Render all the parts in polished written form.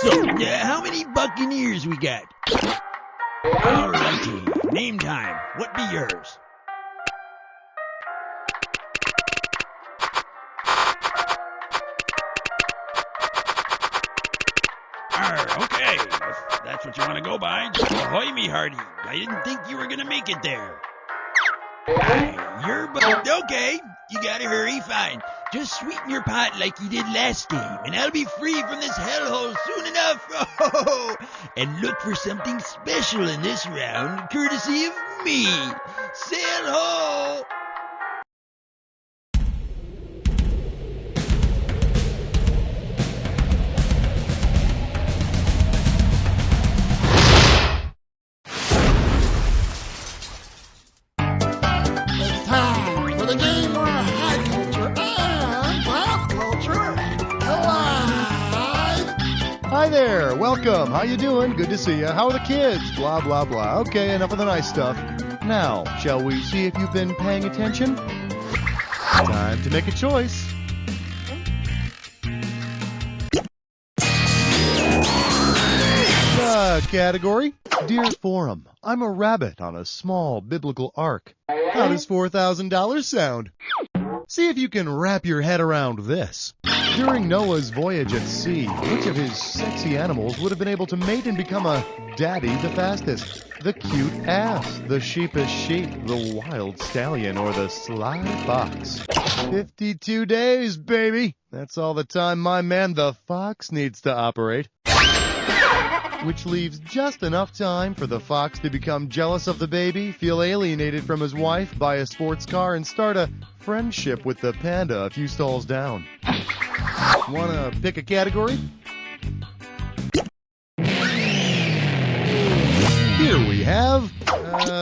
So, how many Buccaneers we got? Alrighty, name time. What be yours? Okay, if that's what you want to go by, ahoy me hearty. I didn't think you were gonna make it there. You're bugged. Okay, you gotta hurry, fine. Just sweeten your pot like you did last game, and I'll be free from this hellhole soon enough. Oh, and look for something special in this round, courtesy of me. Sail ho! Hi there, welcome. How you doing? Good to see you. How are the kids? Blah, blah, blah. Okay, enough of the nice stuff. Now, shall we see if you've been paying attention? Time to make a choice. Category, Dear Forum, I'm a rabbit on a small biblical ark. How does $4,000 sound? See if you can wrap your head around this. During Noah's voyage at sea, which of his sexy animals would have been able to mate and become a daddy the fastest? The cute ass, the sheepish sheep, the wild stallion, or the sly fox? 52 days, baby! That's all the time my man the fox needs to operate. Which leaves just enough time for the fox to become jealous of the baby, feel alienated from his wife, buy a sports car, and start a friendship with the panda a few stalls down. Wanna pick a category? Here we have,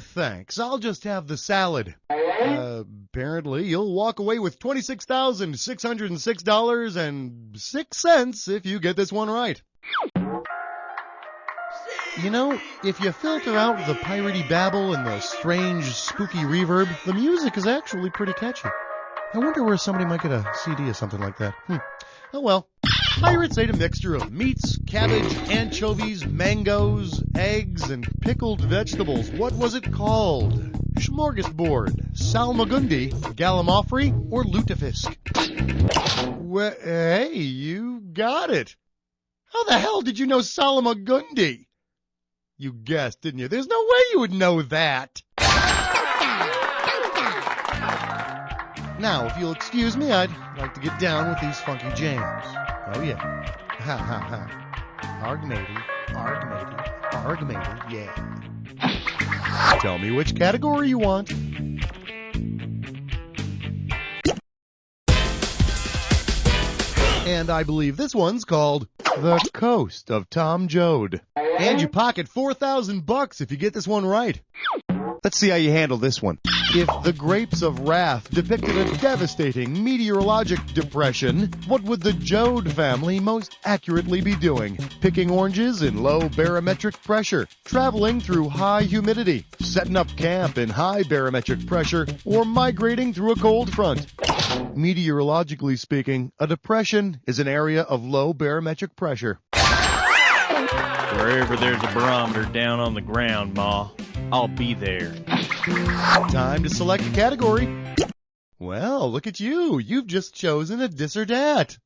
thanks. I'll just have the salad. Apparently you'll walk away with $26,606.06 if you get this one right. You know, if you filter out the piratey babble and the strange, spooky reverb, the music is actually pretty catchy. I wonder where somebody might get a CD or something like that. Oh well. Pirates ate a mixture of meats, cabbage, anchovies, mangoes, eggs, and pickled vegetables. What was it called? Smorgasbord, salmagundi, gallimaufry, or lutefisk? Hey, you got it. How the hell did you know salmagundi? You guessed, didn't you? There's no way you would know that. Now, if you'll excuse me, I'd like to get down with these funky jams. Oh, yeah. Ha, ha, ha. Argmatey, yeah. Tell me which category you want. And I believe this one's called The Coast of Tom Joad. And you pocket $4,000 if you get this one right. Let's see how you handle this one. If the grapes of wrath depicted a devastating meteorologic depression, what would the Joad family most accurately be doing? Picking oranges in low barometric pressure, traveling through high humidity, setting up camp in high barometric pressure, or migrating through a cold front? Meteorologically speaking, a depression is an area of low barometric pressure. Wherever there's a barometer down on the ground, Ma, I'll be there. Time to select a category. Well, look at you. You've just chosen a dis or dat.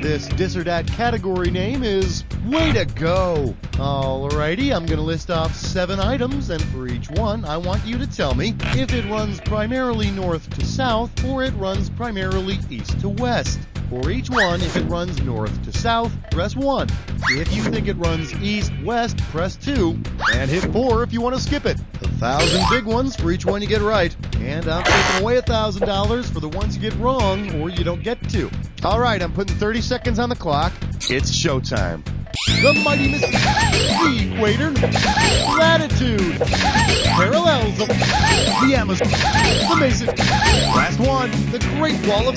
This dis or dat category name is Way to Go. Alrighty, I'm going to list off 7 items, and for each one, I want you to tell me if it runs primarily north to south or it runs primarily east to west. For each one, if it runs north to south, press 1. If you think it runs east-west, press 2. And hit 4 if you want to skip it. 1,000 big ones for each one you get right. And I'm taking away $1,000 for the ones you get wrong or you don't get to. All right, I'm putting 30 seconds on the clock. It's showtime. The mighty Mississippi, the equator, latitude, parallels of the Amazon, the Mason, last one, the Great Wall of...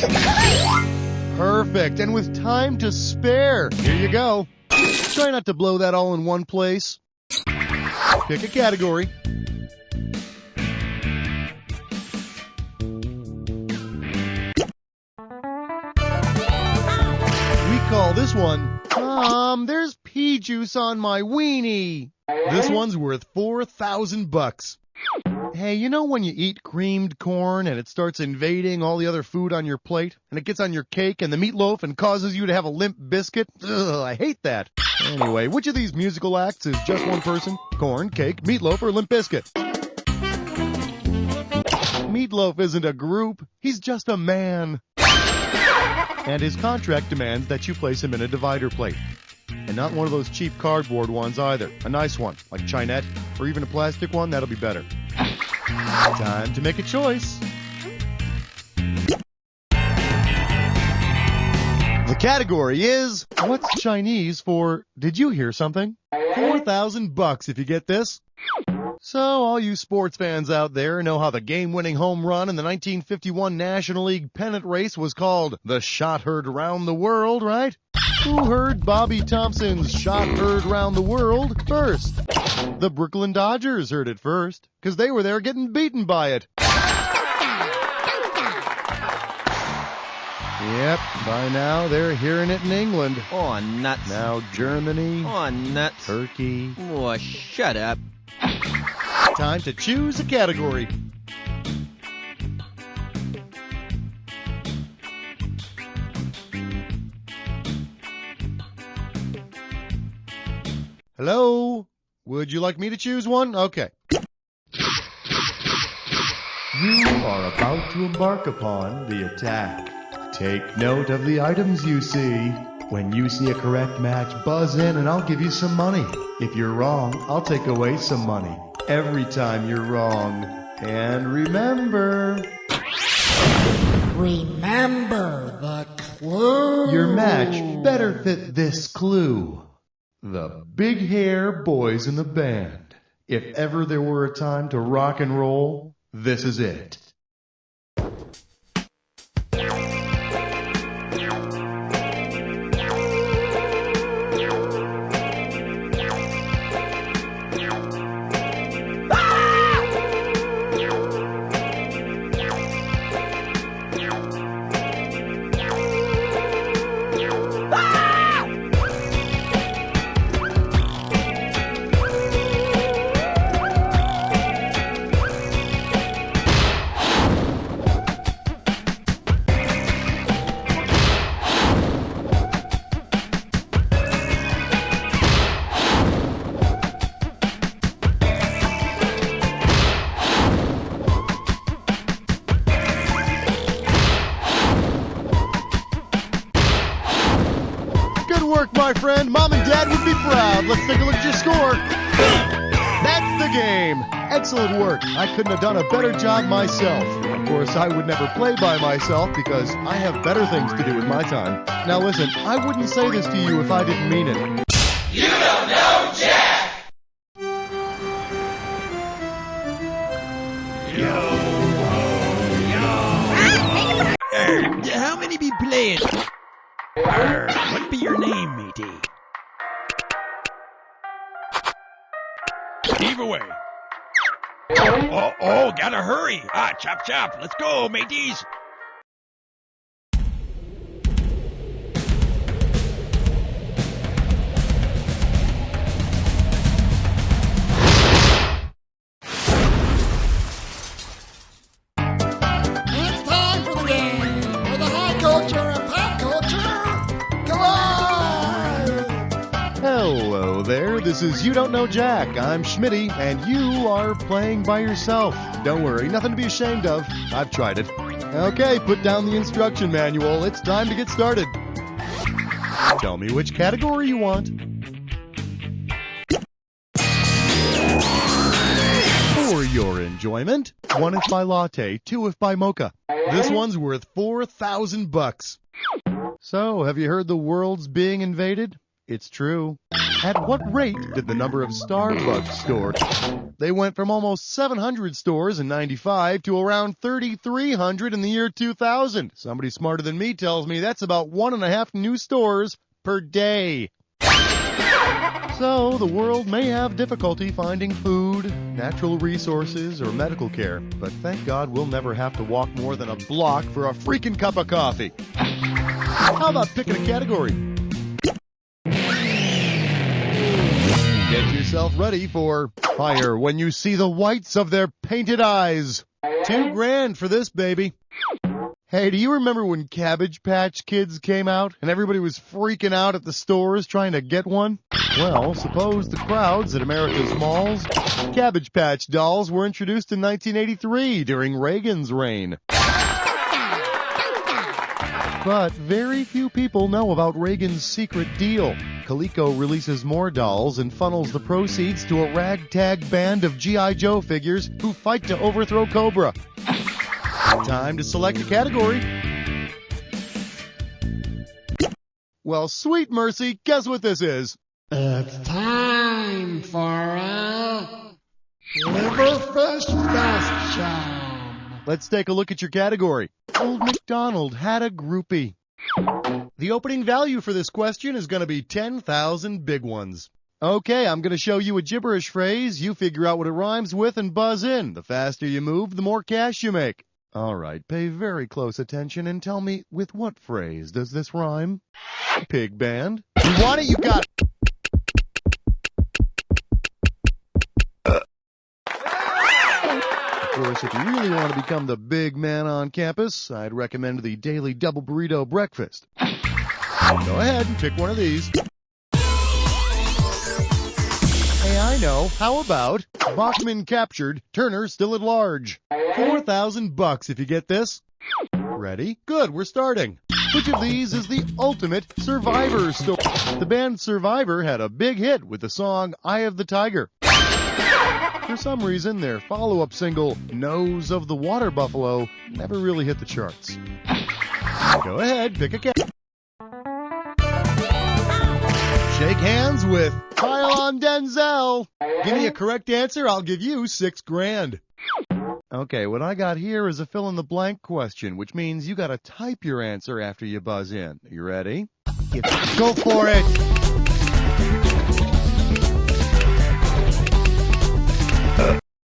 Perfect, and with time to spare, here you go. Try not to blow that all in one place. Pick a category. call this one, there's pea juice on my weenie. This one's worth $4,000. Hey, you know when you eat creamed corn and it starts invading all the other food on your plate? And it gets on your cake and the meatloaf and causes you to have a limp biscuit? Ugh, I hate that. Anyway, which of these musical acts is just one person? Corn, cake, meatloaf, or limp biscuit? Meatloaf isn't a group. He's just a man. And his contract demands that you place him in a divider plate. And not one of those cheap cardboard ones either. A nice one, like Chinette, or even a plastic one, that'll be better. Time to make a choice. The category is, what's Chinese for, did you hear something? $4,000 if you get this. So, all you sports fans out there know how the game-winning home run in the 1951 National League pennant race was called the shot heard round the world, right? Who heard Bobby Thompson's shot heard round the world first? The Brooklyn Dodgers heard it first, because they were there getting beaten by it. Yep, by now they're hearing it in England. Oh, nuts. Now Germany. Oh, nuts. Turkey. Oh, shut up. Time to choose a category. Hello? Would you like me to choose one? Okay. You are about to embark upon the attack. Take note of the items you see. When you see a correct match, buzz in and I'll give you some money. If you're wrong, I'll take away some money. Every time you're wrong. And remember... Remember the clue. Your match better fit this clue. The Big Hair Boys in the Band. If ever there were a time to rock and roll, this is it. Work, my friend. Mom and Dad would be proud. Let's take a look at your score. That's the game. Excellent work. I couldn't have done a better job myself. Of course, I would never play by myself because I have better things to do with my time. Now listen, I wouldn't say this to you if I didn't mean it. You don't know Jack! How many be playing? What be your name, matey? Heave away. Oh, gotta hurry. Chop, chop. Let's go, mateys. It's time for the game where the high culture and pop culture collide. Hello there, this is You Don't Know Jack. I'm Schmitty, and you are playing by yourself. Don't worry, nothing to be ashamed of. I've tried it. Okay, put down the instruction manual. It's time to get started. Tell me which category you want. For your enjoyment, 1 if by latte, 2 if by mocha. This one's worth $4,000. So, have you heard the world's being invaded? It's true. At what rate did the number of Starbucks stores? They went from almost 700 stores in '95 to around 3,300 in the year 2000. Somebody smarter than me tells me that's about 1.5 new stores per day. So, the world may have difficulty finding food, natural resources, or medical care, but thank God we'll never have to walk more than a block for a freaking cup of coffee. How about picking a category? yourself ready for fire when you see the whites of their painted eyes. $2,000 for this, baby. Hey, do you remember when Cabbage Patch Kids came out and everybody was freaking out at the stores trying to get one? Well, suppose the crowds at America's malls. Cabbage Patch dolls were introduced in 1983 during Reagan's reign. But very few people know about Reagan's secret deal. Coleco releases more dolls and funnels the proceeds to a ragtag band of G.I. Joe figures who fight to overthrow Cobra. Time to select a category. Well, sweet mercy, guess what this is? It's time for a Liverfish question. Let's take a look at your category. Old MacDonald had a groupie. The opening value for this question is going to be 10,000 big ones. Okay, I'm going to show you a gibberish phrase. You figure out what it rhymes with and buzz in. The faster you move, the more cash you make. All right, pay very close attention and tell me, with what phrase does this rhyme? Pig band. You want it? You got it. Of course, if you really want to become the big man on campus, I'd recommend the Daily Double Burrito Breakfast. Go ahead and pick one of these. Hey, I know. How about Bachman captured, Turner still at large? $4,000 if you get this. Ready? Good, we're starting. Which of these is the ultimate Survivor story? The band Survivor had a big hit with the song Eye of the Tiger. For some reason, their follow-up single, Nose of the Water Buffalo, never really hit the charts. Go ahead, pick a cat. Shake hands with Pylon Denzel. Give me a correct answer, I'll give you $6,000. Okay, what I got here is a fill-in-the-blank question, which means you gotta type your answer after you buzz in. You ready? Go for it!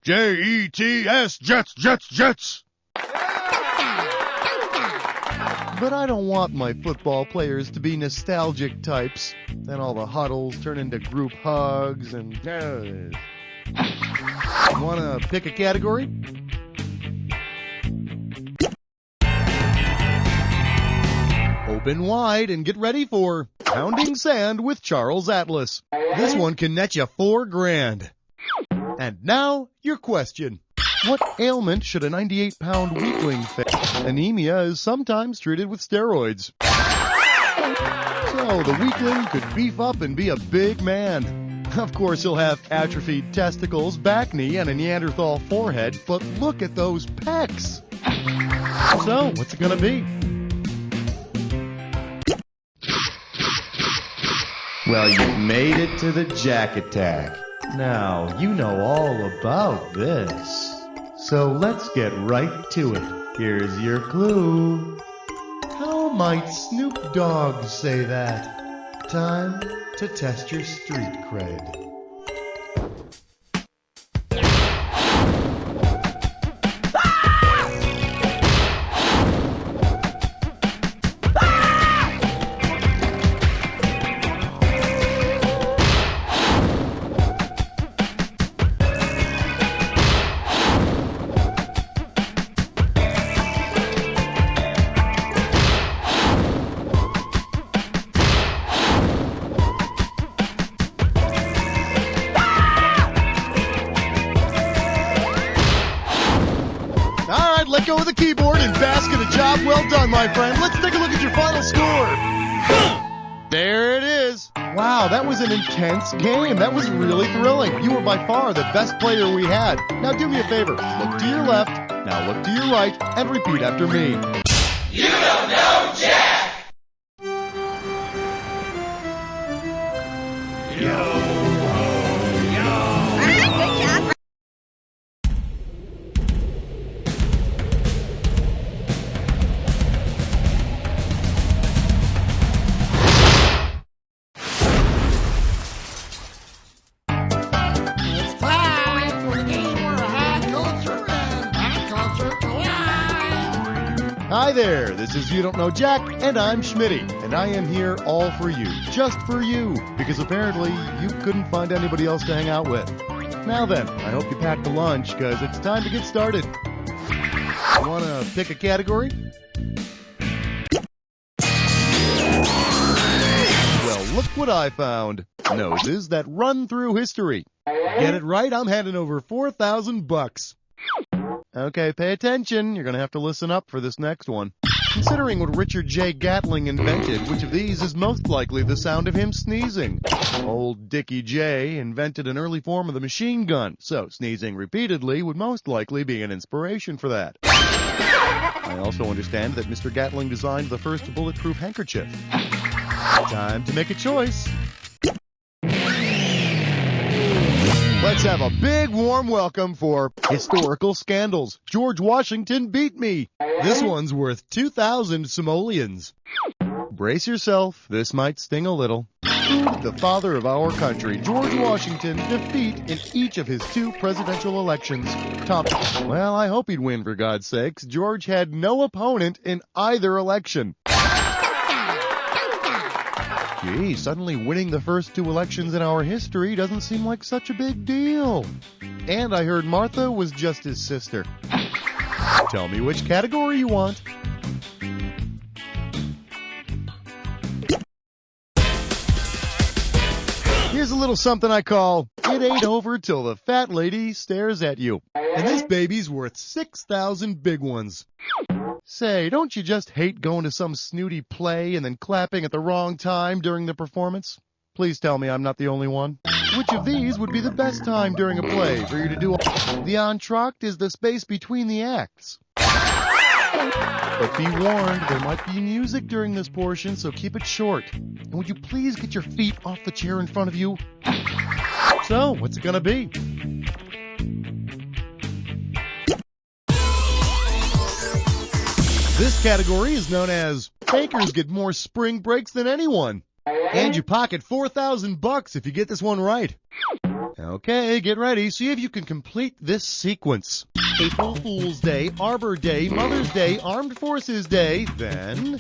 Jets, Jets! But I don't want my football players to be nostalgic types. Then all the huddles turn into group hugs and... Wanna pick a category? Open wide and get ready for Pounding Sand with Charles Atlas. This one can net you $4,000. And now, your question. What ailment should a 98-pound weakling face? Anemia is sometimes treated with steroids. So, the weakling could beef up and be a big man. Of course, he'll have atrophied testicles, back knee, and a Neanderthal forehead, but look at those pecs. So, what's it gonna be? Well, you've made it to the Jack Attack. Now, you know all about this. So let's get right to it. Here's your clue. How might Snoop Dogg say that? Time to test your street cred. Let go of the keyboard and bask in a job well done, my friend. Let's take a look at your final score. There it is. Wow, that was an intense game. That was really thrilling. You were by far the best player we had. Now do me a favor. Look to your left, now look to your right, and repeat after me. You don't know Jack! Hi there, this is You Don't Know Jack, and I'm Schmitty, and I am here all for you, just for you, because apparently you couldn't find anybody else to hang out with. Now then, I hope you packed a lunch, because it's time to get started. Want to pick a category? Well, look what I found. Noses that run through history. Get it right, I'm handing over $4,000. Okay, pay attention. You're going to have to listen up for this next one. Considering what Richard J. Gatling invented, which of these is most likely the sound of him sneezing? Old Dickie J. invented an early form of the machine gun, so sneezing repeatedly would most likely be an inspiration for that. I also understand that Mr. Gatling designed the first bulletproof handkerchief. Time to make a choice. Let's have a big warm welcome for Historical Scandals. George Washington beat me. This one's worth 2,000 simoleons. Brace yourself, this might sting a little. The father of our country, George Washington, defeat in each of his 2 presidential elections. Well, I hope he'd win, for God's sakes. George had no opponent in either election. Gee, suddenly winning the first 2 elections in our history doesn't seem like such a big deal. And I heard Martha was just his sister. Tell me which category you want. Here's a little something I call, it ain't over till the fat lady stares at you. And this baby's worth 6,000 big ones. Say, don't you just hate going to some snooty play and then clapping at the wrong time during the performance? Please tell me I'm not the only one. Which of these would be the best time during a play for you to do? The entr'acte is the space between the acts. But be warned, there might be music during this portion, so keep it short. And would you please get your feet off the chair in front of you? So, what's it gonna be? This category is known as Bakers Get More Spring Breaks Than Anyone. And you pocket $4,000 if you get this one right. Okay, get ready. See if you can complete this sequence. April Fool's Day, Arbor Day, Mother's Day, Armed Forces Day, then...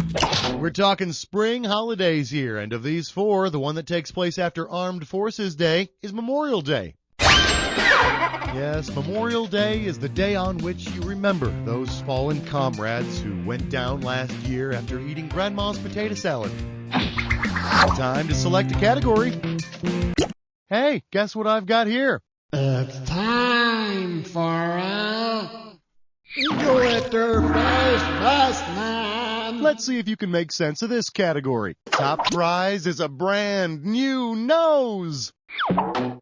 We're talking spring holidays here, and of these 4, the one that takes place after Armed Forces Day is Memorial Day. Yes, Memorial Day is the day on which you remember those fallen comrades who went down last year after eating Grandma's potato salad. Time to select a category. Hey, guess what I've got here? It's time for a Glitterface Best Man. Let's see if you can make sense of this category. Top prize is a brand new nose.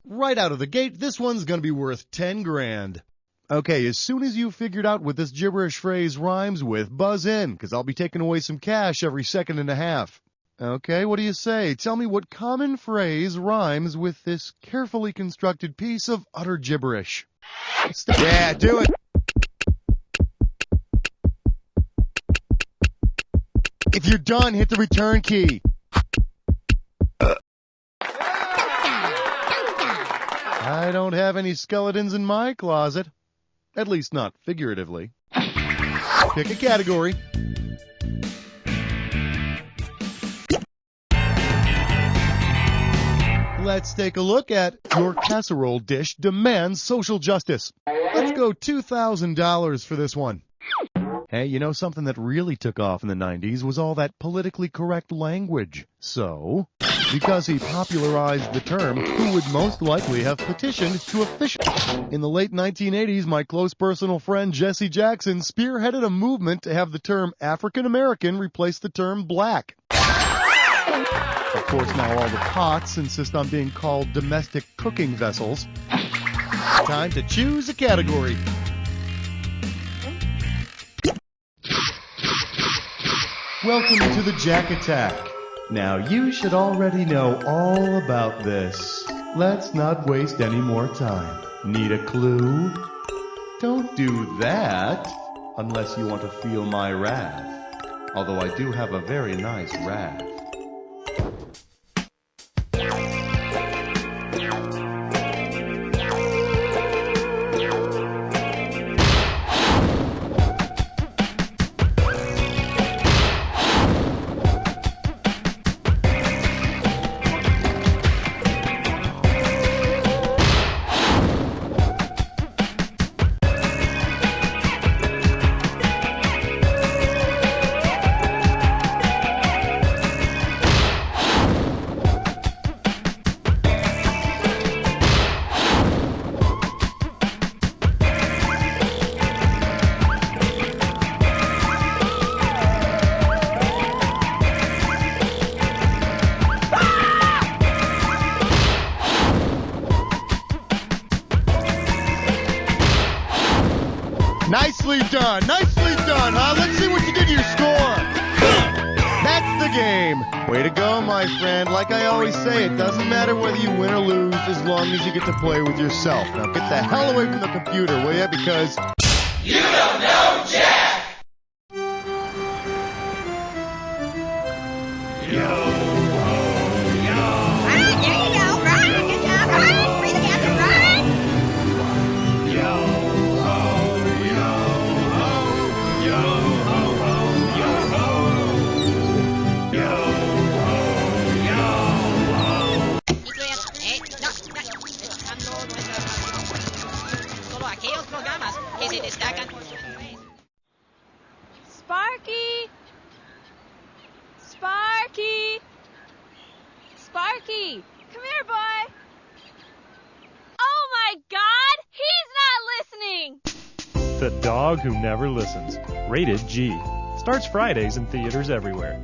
Right out of the gate, this one's going to be worth 10 grand. Okay, as soon as you figured out what this gibberish phrase rhymes with, buzz in, because I'll be taking away some cash every second and a half. Okay, what do you say? Tell me what common phrase rhymes with this carefully constructed piece of utter gibberish. Yeah, do it. If you're done, hit the return key. I don't have any skeletons in my closet. At least not figuratively. Pick a category. Let's take a look at Your Casserole Dish Demands Social Justice. Let's go $2,000 for this one. Hey, you know something that really took off in the 90s was all that politically correct language. So, because he popularized the term, who would most likely have petitioned to officially? In the late 1980s, my close personal friend Jesse Jackson spearheaded a movement to have the term African American replace the term black. Of course, now all the pots insist on being called domestic cooking vessels. Time to choose a category. Welcome to the Jack Attack. Now, you should already know all about this. Let's not waste any more time. Need a clue? Don't do that, unless you want to feel my wrath. Although I do have a very nice wrath. to go, my friend. Like I always say, it doesn't matter whether you win or lose as long as you get to play with yourself. Now get the hell away from the computer, will ya? Because You don't know Jack! Run, there you go. Run, good job. Run, breathe again. Run. Solo aquellos programas que se destacan por su interés. Sparky! Sparky! Sparky! Come here, boy! Oh my God! He's not listening! The Dog Who Never Listens. Rated G. Starts Fridays in theaters everywhere.